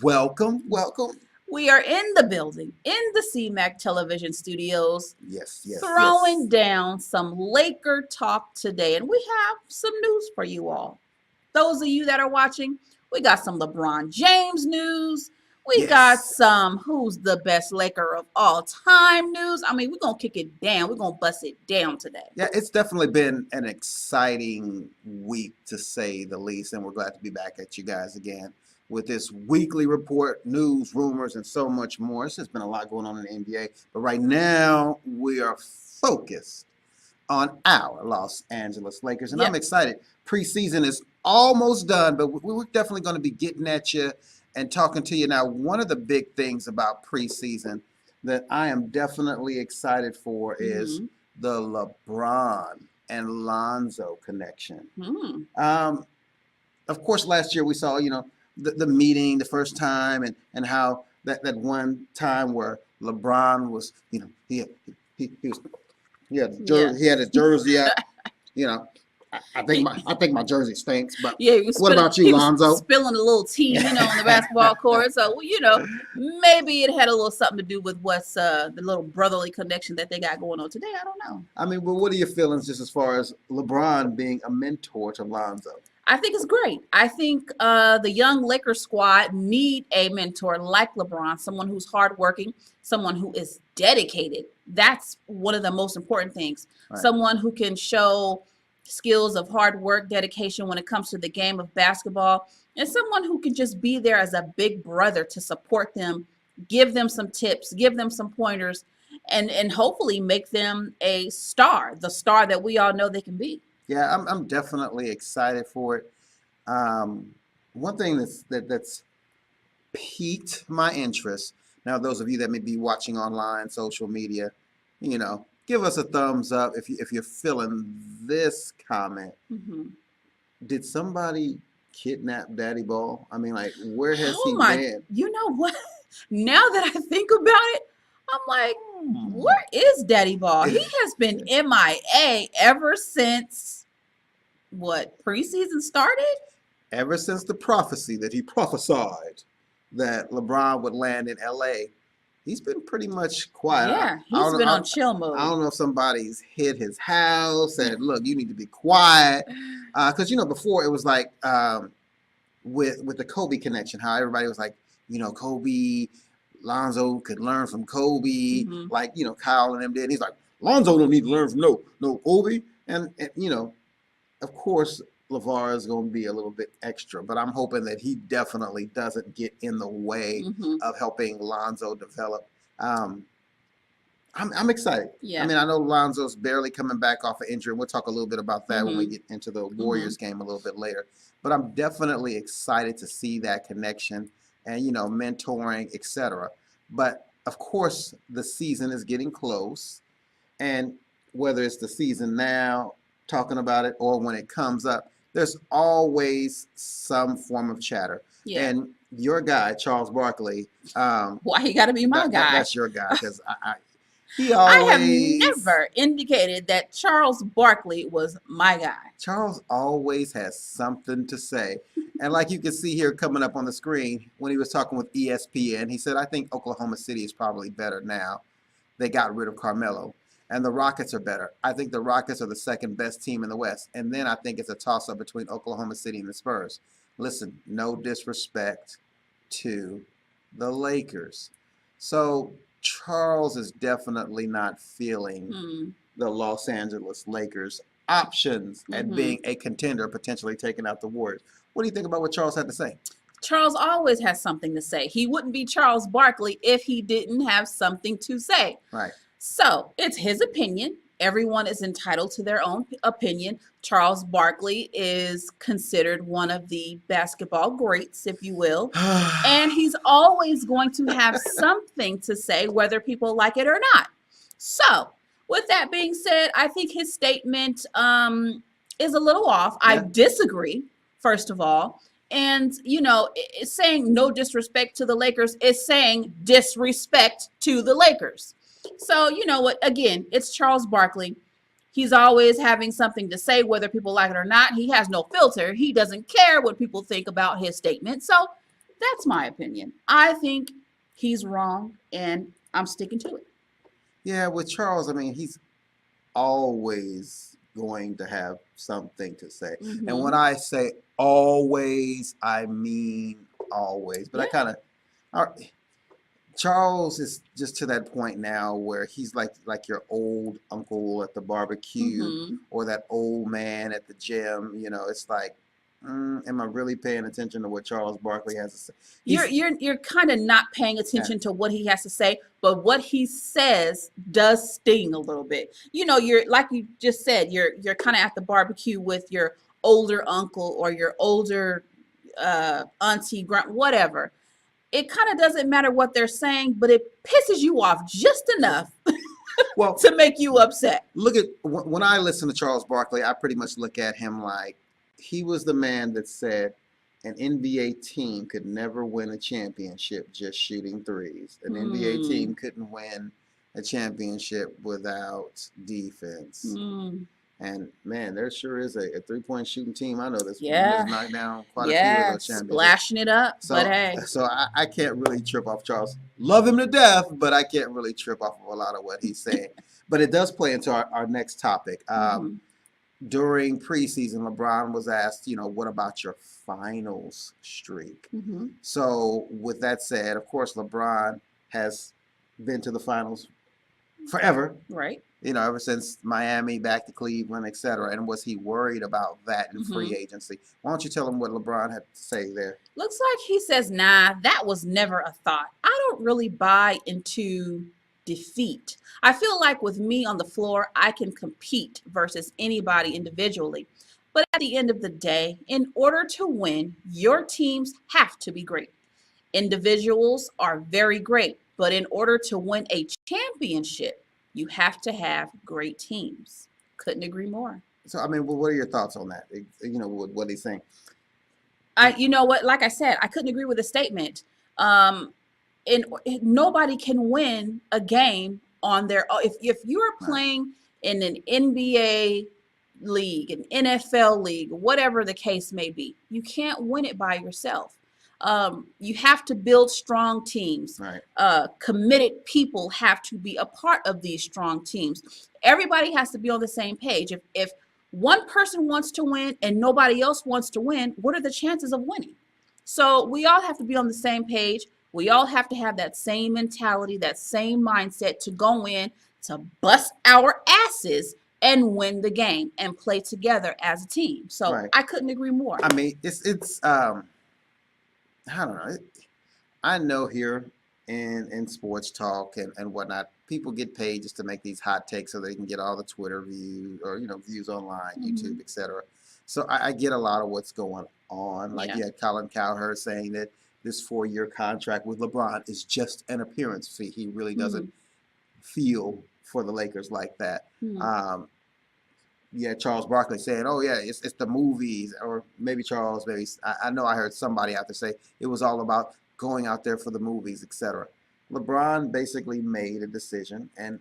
Welcome, welcome. We are in the building, in the CMAC television studios, Yes, yes, yes. throwing down some Laker talk today. And we have some news for you all. Those of you that are watching, we got some LeBron James news. We got Yes. some who's the best Laker of all time news. I mean, we're going to kick it down. We're going to bust it down today. Yeah, it's definitely been an exciting week to say the least, and we're glad to be back at you guys again with this weekly report, news, rumors, and so much more. It's just been a lot going on in the NBA, but right now we are focused on our Los Angeles Lakers, and I'm Yep. excited. Preseason is almost done, but we're definitely going to be getting at you and talking to you now. One of the big things about preseason that I am definitely excited for is Mm-hmm. the LeBron and Lonzo connection. Hmm. Um, of course, last year we saw, the meeting the first time and how that one time where LeBron was, he was Yeah. he had his jersey up. You know, I think my jersey stinks. But Yeah, he was what spilling, about you, he was Lonzo? spilling a little tea, on the basketball court. So, maybe it had a little something to do with what's the little brotherly connection that they got going on today. I don't know. I mean, well, what are your feelings just as far as LeBron being a mentor to Lonzo? I think it's great. I think the young Lakers squad need a mentor like LeBron, someone who's hardworking, someone who is dedicated. That's one of the most important things. Right. Someone who can show skills of hard work, dedication when it comes to the game of basketball, and someone who can just be there as a big brother to support them, give them some tips, give them some pointers, and hopefully make them a star, the star that we all know they can be. Yeah, I'm definitely excited for it. One thing that's piqued my interest. Now, those of you that may be watching online, social media, give us a thumbs up if you're feeling this comment. Mhm. Did somebody kidnap Daddy Ball? I mean, like, where has Oh he my, been? you know what? Now that I think about it, I'm like, Hmm. where is Daddy Ball? He has been MIA ever since what, preseason started? Ever since the prophecy that he prophesied that LeBron would land in LA, he's been pretty much quiet. Yeah, I he's don't been know. on chill I mode. don't know if somebody's hit his house and look, you need to be quiet, because before it was like with the Kobe connection, how everybody was like, Kobe, Lonzo could learn from Kobe, Hmm. like Kyle and them did. And he's like, Lonzo don't need to learn from no Kobe, and of course, LeVar is going to be a little bit extra, but I'm hoping that he definitely doesn't get in the way Hmm. of helping Lonzo develop. Um, I'm excited. I Yeah. mean, I know Lonzo's barely coming back off an injury. We'll talk a little bit about that when we Hmm. get into the Hmm. Warriors game a little bit later. But I'm definitely excited to see that connection and mentoring, etc. But of course, the season is getting close, and whether it's the season now, talking about it, or when it comes up, there's always some form of chatter. Yeah. And your guy, Charles Barkley, Why he got to be my guy? that's your guy because he I have always never indicated that Charles Barkley was my guy. Charles always has something to say. And like you can see here coming up on the screen, when he was talking with ESPN, he said, I think Oklahoma City is probably better now. They got rid of Carmelo. And the Rockets are better. I think the Rockets are the second best team in the West. And then I think it's a toss-up between Oklahoma City and the Spurs. Listen, no disrespect to the Lakers. So Charles is definitely not feeling Hmm. the Los Angeles Lakers options at Hmm. being a contender, potentially taking out the Warriors. What do you think about what Charles had to say? Charles always has something to say. He wouldn't be Charles Barkley if he didn't have something to say. Right. So it's his opinion. Everyone is entitled to their own opinion. Charles Barkley is considered one of the basketball greats, if you will. And he's always going to have something to say, whether people like it or not. So, with that being said, I think his statement is a little off. I Yeah. disagree, first of all. And, it's saying no disrespect to the Lakers is saying disrespect to the Lakers. So, you know what? Again, it's Charles Barkley. He's always having something to say, whether people like it or not. He has no filter. He doesn't care what people think about his statement. So That's my opinion. I think he's wrong, and I'm sticking to it. Yeah, with Charles, I mean, he's always going to have something to say. And when Hmm. I say always, I mean always. But I Yeah. kind of Charles is just to that point now where he's like your old uncle at the barbecue Hmm. or that old man at the gym. It's like, am I really paying attention to what Charles Barkley has to say? You're He's you're you're kind of not paying yeah, attention to what he has to say, but what he says does sting a little bit. You're like you just said, you're kind of at the barbecue with your older uncle or your older auntie, grunt, whatever. It kind of doesn't matter what they're saying, but it pisses you off just enough well, to make you upset. look at when I listen to Charles Barkley, I pretty much look at him like he was the man that said an NBA team could never win a championship just shooting threes. An NBA Hmm. team couldn't win a championship without defense. Hmm. And man, there sure is a three-point shooting team. I know this has Yeah. knocked down quite a few of Yeah. those championships. Splashing it up, but So, hey. so I can't really trip off Charles. Love him to death, but I can't really trip off of a lot of what he's saying. But it does play into our next topic. Hmm. During preseason, LeBron was asked, what about your finals streak? Hmm. So, with that said, of course, LeBron has been to the finals forever, Right. ever since Miami, back to Cleveland, etc. And was he worried about that in Hmm. free agency? Why don't you tell him what LeBron had to say there? Looks like he says, nah, that was never a thought. I don't really buy into defeat. I feel like with me on the floor, I can compete versus anybody individually. But at the end of the day, in order to win, your teams have to be great. Individuals are very great, but in order to win a championship, you have to have great teams. Couldn't agree more. So, I mean, what are your thoughts on that? What he's saying. You know what? Like I said, I couldn't agree with the statement. Um, and nobody can win a game on their own. If you are Right. playing in an NBA league, an NFL league, whatever the case may be, you can't win it by yourself. You have to build strong teams. Right. Committed people have to be a part of these strong teams. Everybody has to be on the same page. If one person wants to win and nobody else wants to win, what are the chances of winning? So we all have to be on the same page. We all have to have that same mentality, that same mindset to go in to bust our asses and win the game and play together as a team. So Right. I couldn't agree more. I mean, it's I don't know. I know here in sports talk and whatnot, people get paid just to make these hot takes so they can get all the Twitter views or views online, Hmm. YouTube, etc. So I get a lot of what's going on. Like Yeah. you had Colin Cowherd saying that this 4-year contract with LeBron is just an appearance fee. He really Hmm. doesn't feel for the Lakers like that. Hmm. Yeah, Charles Barkley saying, "Oh yeah, it's the movies," or maybe Charles, maybe I know I heard somebody out there say it was all about going out there for the movies, etc. LeBron basically made a decision, and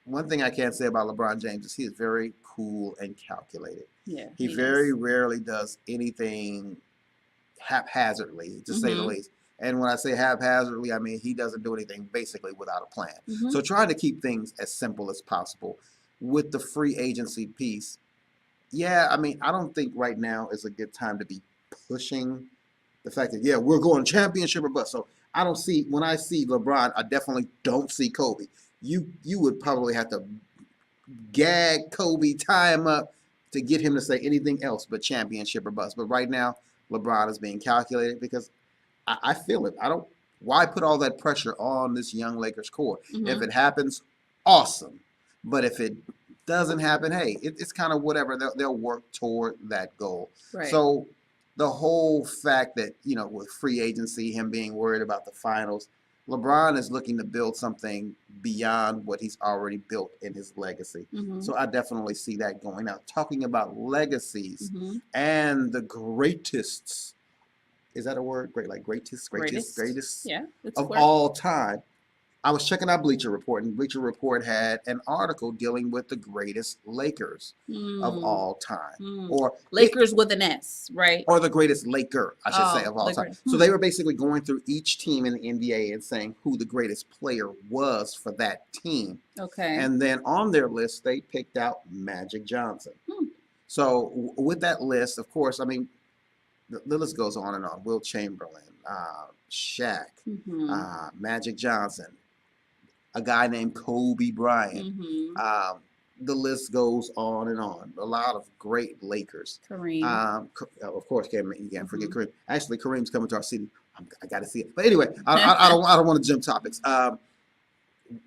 one thing I can say about LeBron James is he is very cool and calculated. Yeah, He he very is. rarely does anything haphazardly, to say the Hmm. least. And when I say haphazardly, I mean he doesn't do anything basically without a plan. Hmm. So trying to keep things as simple as possible with the free agency piece. Yeah, I mean, I don't think right now is a good time to be pushing the fact that we're going championship or bust. So I don't see when I see LeBron, I definitely don't see Kobe. You would probably have to gag Kobe, tie him up to get him to say anything else but championship or bust. But right now, LeBron is being calculated because I feel it. I don't. Why put all that pressure on this young Lakers core? If Hmm. it happens, awesome. But if it doesn't happen, hey, it's kind of whatever. They'll work toward that goal. Right. So the whole fact that with free agency, him being worried about the finals, LeBron is looking to build something beyond what he's already built in his legacy. Hmm. So I definitely see that going. Now, talking about legacies Hmm. and the greatest, is that a word? Great, like greatest, Greatest. greatest Yeah, it's a of word. all time. I was checking out Bleacher Report, and Bleacher Report had an article dealing with the greatest Lakers of Mm, all time, mm. or it, Lakers with an S, right? or the greatest Laker, I should say, Oh, of all time. Lakers. So they were basically going through each team in the NBA and saying who the greatest player was for that team. Okay. And then on their list, they picked out Magic Johnson. Hmm. So with that list, of course, I mean, the list goes on and on. Will Chamberlain, Shaq, Mm-hmm. Magic Johnson, a guy named Kobe Bryant. Mm-hmm. The list goes on and on. A lot of great Lakers. Kareem. Of course, you can't forget Mm-hmm. Kareem. Actually, Kareem's coming to our city. I got to see it. But anyway, I don't want to jump topics.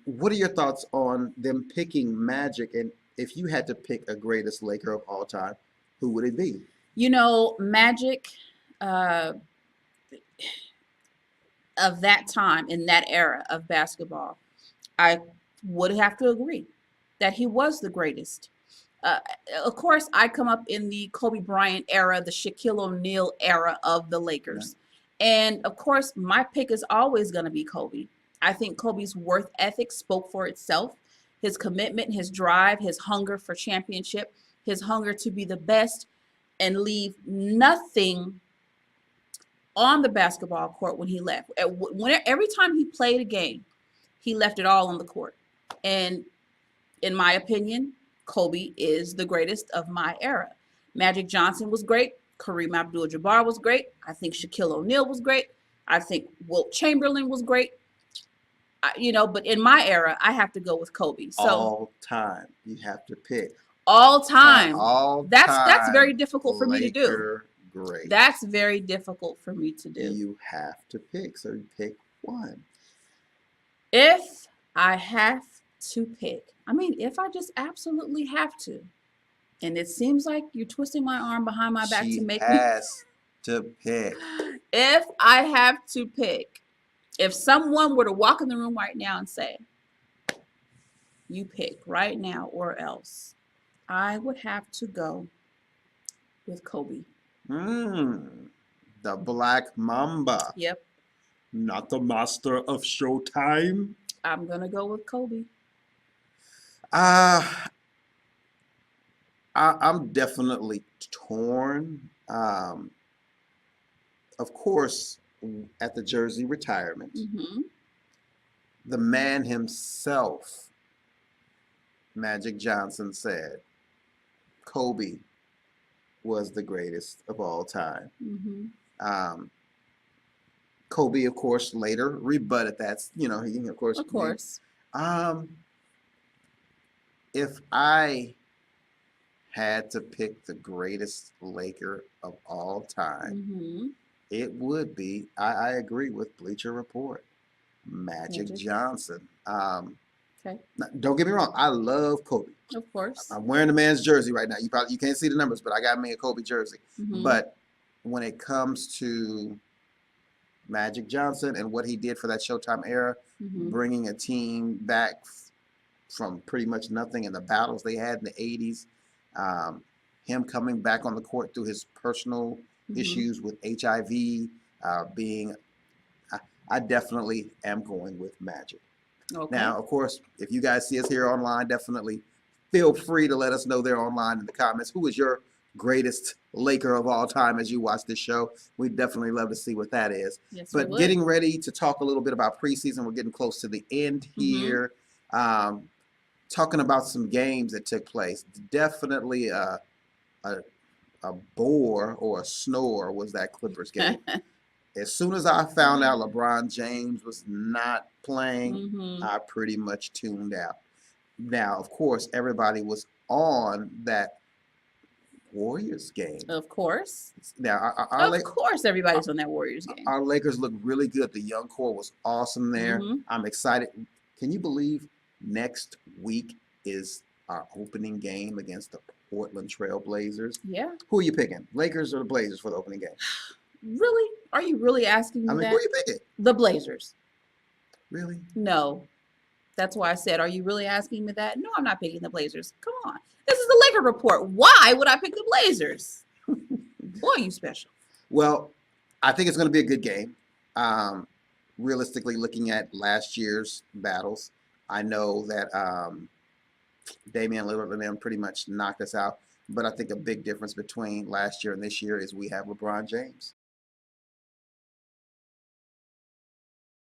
What are your thoughts on them picking Magic? And if you had to pick a greatest Laker of all time, who would it be? You know, Magic uh, of that time, in that era of basketball, I would have to agree that he was the greatest. Uh, of course, I come up in the Kobe Bryant era, the Shaquille O'Neal era of the Lakers. And of course, my pick is always going to be Kobe. I think Kobe's worth ethic spoke for itself. His commitment, his drive, his hunger for championship, his hunger to be the best and leave nothing on the basketball court when he left. Every time he played a game, he left it all on the court. And in my opinion, Kobe is the greatest of my era. Magic Johnson was great. Kareem Abdul-Jabbar was great. I think Shaquille O'Neal was great. I think Wilt Chamberlain was great. But in my era, I have to go with Kobe. So All time, you have to pick. all time. All That's time very difficult for me to do. Laker great. That's very difficult for me to do. You have to pick. So you pick one. If I have to pick, if I just absolutely have to, and it seems like you're twisting my arm behind my back She to make me. has to pick. If I have to pick, if someone were to walk in the room right now and say, you pick right now or else, I would have to go with Kobe. The Black Mamba. Yep. Not the master of Showtime. I'm going to go with Kobe. I'm definitely torn. Of course, at the jersey retirement, Mm-hmm. the man himself, Magic Johnson, said Kobe was the greatest of all time. Mm-hmm. Kobe, of course, later rebutted that. He, of course. Of course. If I had to pick the greatest Laker of all time, Mm-hmm. it would be, I agree with Bleacher Report, Magic Johnson. Okay. Don't get me wrong, I love Kobe. Of course. I'm wearing the man's jersey right now. You can't see the numbers, but I got me a Kobe jersey. Mm-hmm. But when it comes to Magic Johnson and what he did for that Showtime era, Mm-hmm. bringing a team back from pretty much nothing in the battles they had in the 80s, him coming back on the court through his personal Mm-hmm. issues with HIV, I definitely am going with Magic. Okay. Now, of course, if you guys see us here online, definitely feel free to let us know there online in the comments. Who is your greatest Laker of all time as you watch this show? We'd definitely love to see what that is. Yes, But getting ready to talk a little bit about preseason, we're getting close to the end here. Talking about some games that took place. Definitely a bore or a snore was that Clippers game. As soon as I found out LeBron James was not playing, Mm-hmm. I pretty much tuned out. Now, of course, everybody was on that Warriors game. Of course. Now, Of course, everybody's on that Warriors game. our Lakers look really good. The young core was awesome there. Mhm. I'm excited. Can you believe next week is our opening game against the Portland Trail Blazers? Yeah. Who are you picking, Lakers or the Blazers for the opening game? Really? Are you really asking me I mean, that? who are you picking? The Blazers. Really? No. That's why I said, are you really asking me that? No, I'm not picking the Blazers. Come on. This is the Laker report. Why would I pick the Blazers? Boy, you special. Well, I think it's going to be a good game. realistically looking at last year's battles, I know that Damian Lillard and them pretty much knocked us out. But I think a big difference between last year and this year is we have LeBron James.